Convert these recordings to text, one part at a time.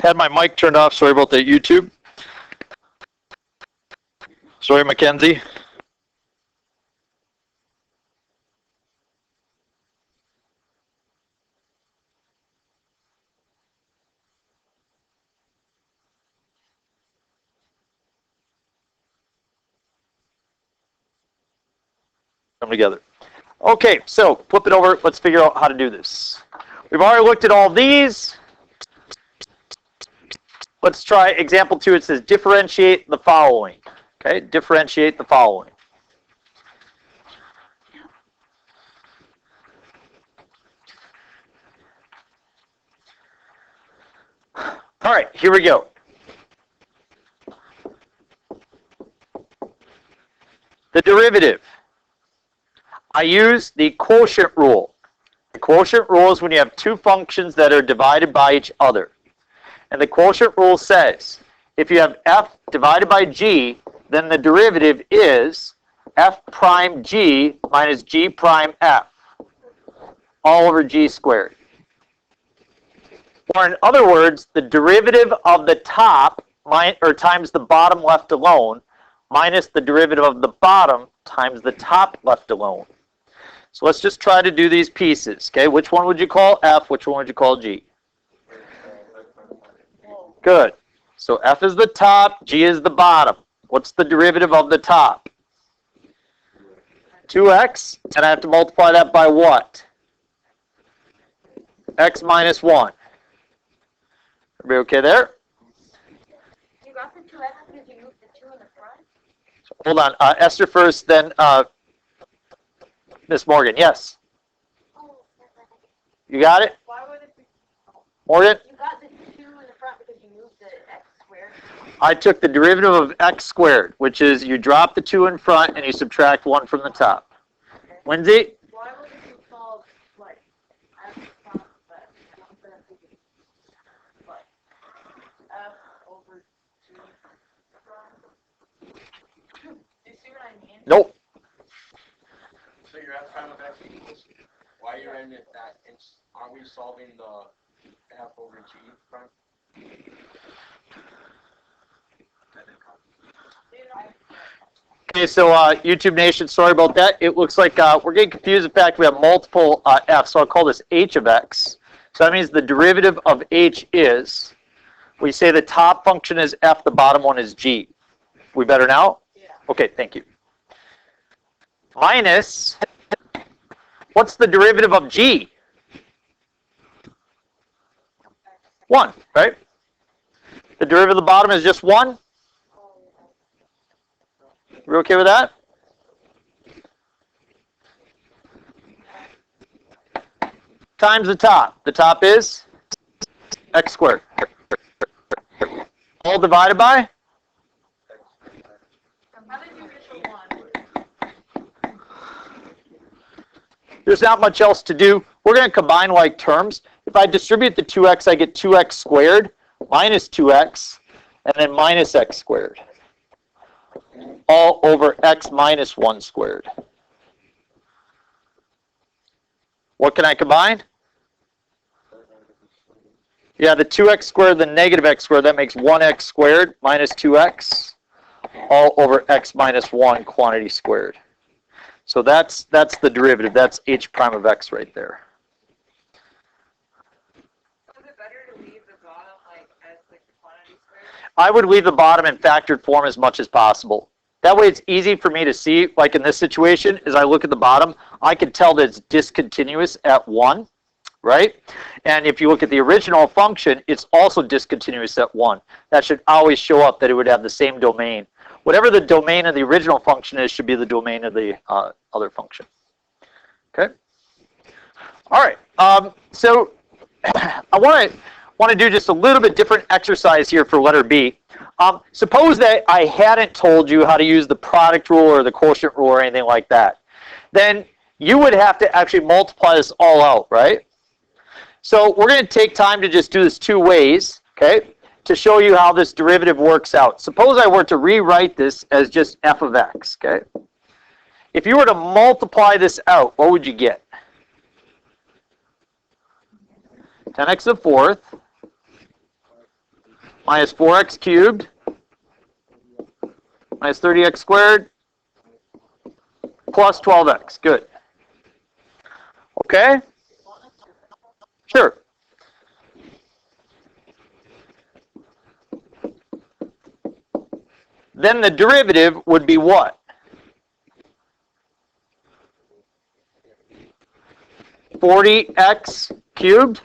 Had my mic turned off. Sorry about that, YouTube. Sorry, Mackenzie. Come together. Okay, so flip it over. Let's figure out how to do this. We've already looked at all these. Let's try example 2. It says differentiate the following. Okay, differentiate the following. All right, here we go. The derivative. I use the quotient rule. The quotient rule is when you have two functions that are divided by each other. And the quotient rule says, if you have f divided by g, then the derivative is f prime g minus g prime f, all over g squared. Or in other words, the derivative of the top times the bottom left alone minus the derivative of the bottom times the top left alone. So let's just try to do these pieces. Okay, which one would you call f? Which one would you call g? Good. So f is the top, g is the bottom. What's the derivative of the top? 2x, and I have to multiply that by what? X minus 1. Everybody okay there? You got the 2x because you moved the 2 in the front? So hold on. Esther first, then Miss Morgan. Yes? You got it? Why would it be? Morgan? You got the 2 in the front because you moved the x squared. I took the derivative of x squared, which is you drop the 2 in front and you subtract 1 from the top. Okay. Lindsay? Why would it be called, like, f top, but instead of thinking, like, f over 2 front? Do you see what I mean? Nope. So your f prime of x equals, why you're in it that, aren't we solving the f over g prime? Okay, so YouTube Nation, sorry about that. It looks like we're getting confused. In fact, we have multiple f's, so I'll call this h of x. So that means the derivative of h is, we say the top function is f, the bottom one is g. We better now? Yeah. Okay, thank you. Minus, what's the derivative of g? 1, right? The derivative of the bottom is just 1. We're okay with that? Times the top. The top is x squared. All divided by? How did you get the 1? There's not much else to do. We're going to combine like terms. If I distribute the 2x, I get 2x squared minus 2x, and then minus x squared. All over x minus 1 squared. What can I combine? Yeah, the 2x squared, the negative x squared, that makes 1x squared minus 2x, all over x minus 1 quantity squared. So that's the derivative. That's h prime of x right there. Is it better to leave the bottom, like, as, like, the quantity squared? I would leave the bottom in factored form as much as possible. That way it's easy for me to see, like in this situation, as I look at the bottom, I can tell that it's discontinuous at 1, right? And if you look at the original function, it's also discontinuous at 1. That should always show up that it would have the same domain. Whatever the domain of the original function is should be the domain of the other function. Okay? All right. So I want to do just a little bit different exercise here for letter B. Suppose that I hadn't told you how to use the product rule or the quotient rule or anything like that. Then you would have to actually multiply this all out, right? So we're going to take time to just do this 2 ways, okay, to show you how this derivative works out. Suppose I were to rewrite this as just f of x, okay? If you were to multiply this out, what would you get? 10x to the 4th minus 4x cubed minus 30x squared plus 12x. Good. Okay? Sure. Then the derivative would be what? $40x cubed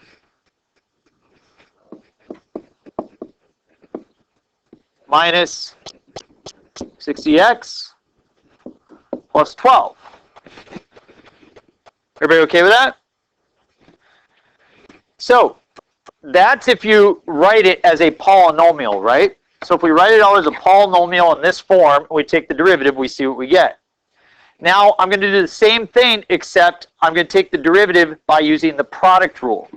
minus 60x plus 12. Everybody okay with that? So that's if you write it as a polynomial, right? So if we write it out as a polynomial in this form, we take the derivative, we see what we get. Now I'm going to do the same thing, except I'm going to take the derivative by using the product rule.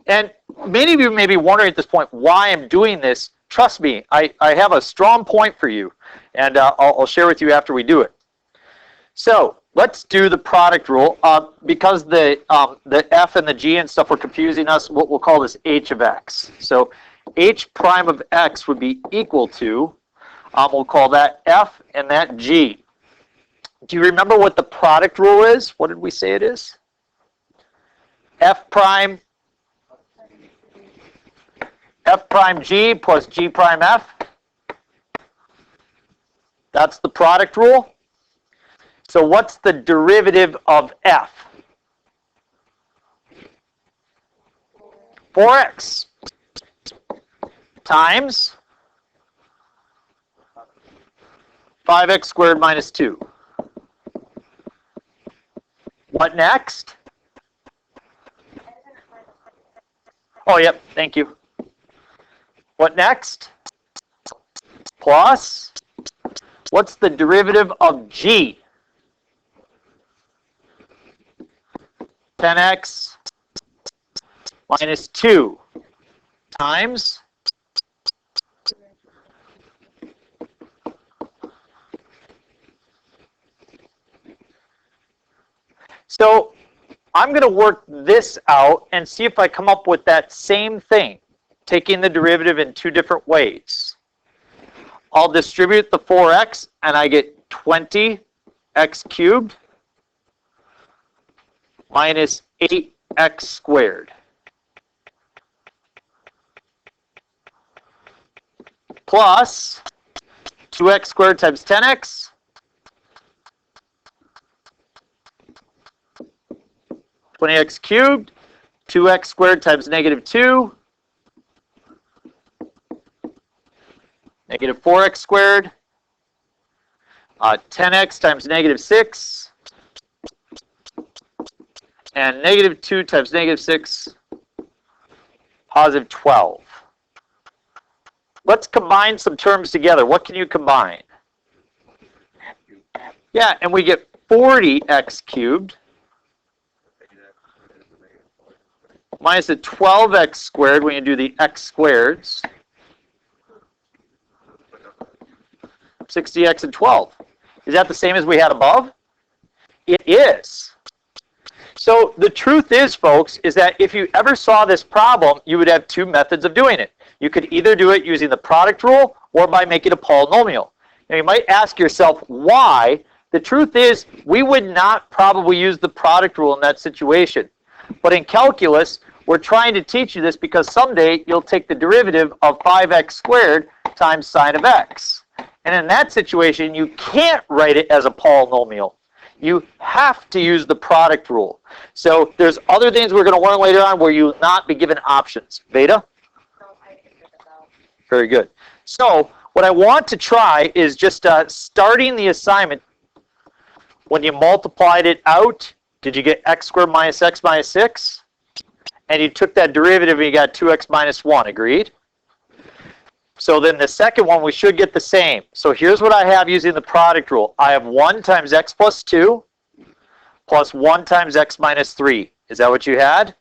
And many of you may be wondering at this point why I'm doing this. Trust me, I have a strong point for you, and I'll share with you after we do it. So let's do the product rule. Because the f and the g and stuff were confusing us, we'll call this h of x. So h prime of x would be equal to, we'll call that f and that g. Do you remember what the product rule is? What did we say it is? F prime g plus g prime f. That's the product rule. So what's the derivative of f? 4x times 5x squared minus 2. What next? Oh, yep, thank you. What next? Plus, what's the derivative of g? 10x minus 2 times so I'm going to work this out and see if I come up with that same thing, taking the derivative in two different ways. I'll distribute the 4x and I get 20x cubed minus 8x squared plus 2x squared times 10x (20x cubed), 2x squared times negative 2, negative 4x squared, 10x times negative 6, and negative 2 times negative 6, positive 12. Let's combine some terms together. What can you combine? Yeah, and we get 40x cubed minus the 12x squared when you do the x squareds, 60x and 12. Is that the same as we had above? It is. So the truth is, folks, is that if you ever saw this problem, you would have two methods of doing it. You could either do it using the product rule or by making a polynomial. Now you might ask yourself why. The truth is, we would not probably use the product rule in that situation. But in calculus, we're trying to teach you this because someday you'll take the derivative of 5x squared times sine of x. And in that situation, you can't write it as a polynomial. You have to use the product rule. So there's other things we're going to learn later on where you will not be given options. Veda? Very good. So what I want to try is just starting the assignment. When you multiplied it out, did you get x squared minus x minus 6? And you took that derivative and you got 2x minus 1. Agreed? So then the second one, we should get the same. So here's what I have using the product rule. I have 1 times x plus 2 plus 1 times x minus 3. Is that what you had?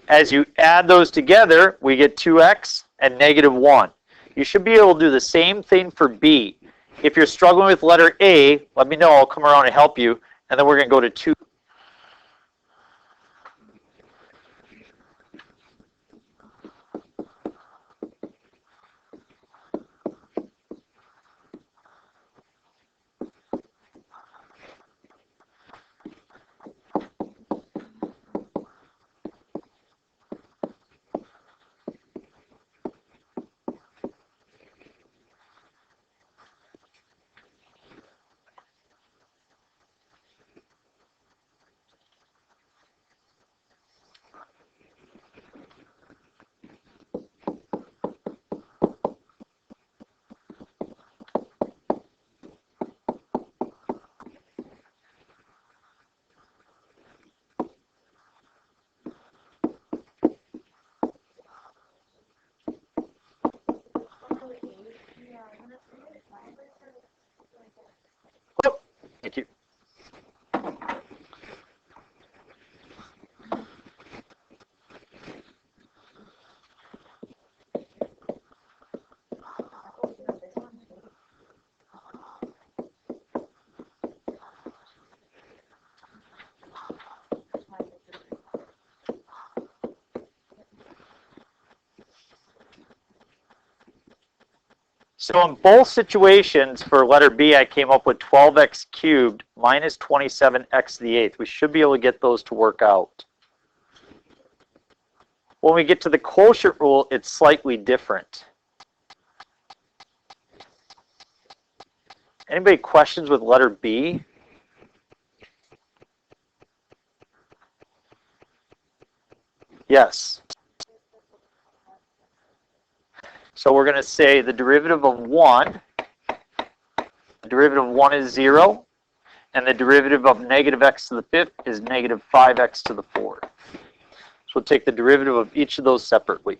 As you add those together, we get 2x and negative 1. You should be able to do the same thing for b. If you're struggling with letter A, let me know. I'll come around and help you. And then we're going to go to 2. Thank you. So in both situations for letter B, I came up with 12x cubed minus 27x to the 8th. We should be able to get those to work out. When we get to the quotient rule, it's slightly different. Anybody questions with letter B? Yes. So we're going to say the derivative of 1, the derivative of 1 is 0, and the derivative of negative x to the 5th is negative 5x to the 4th. So we'll take the derivative of each of those separately.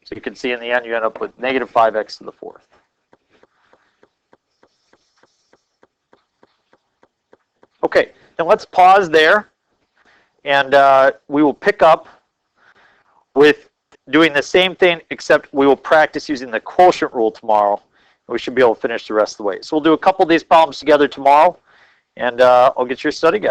So you can see in the end you end up with negative 5x to the 4th. Okay, then let's pause there, and we will pick up with doing the same thing, except we will practice using the quotient rule tomorrow. We should be able to finish the rest of the way. So we'll do a couple of these problems together tomorrow, and I'll get your study guide.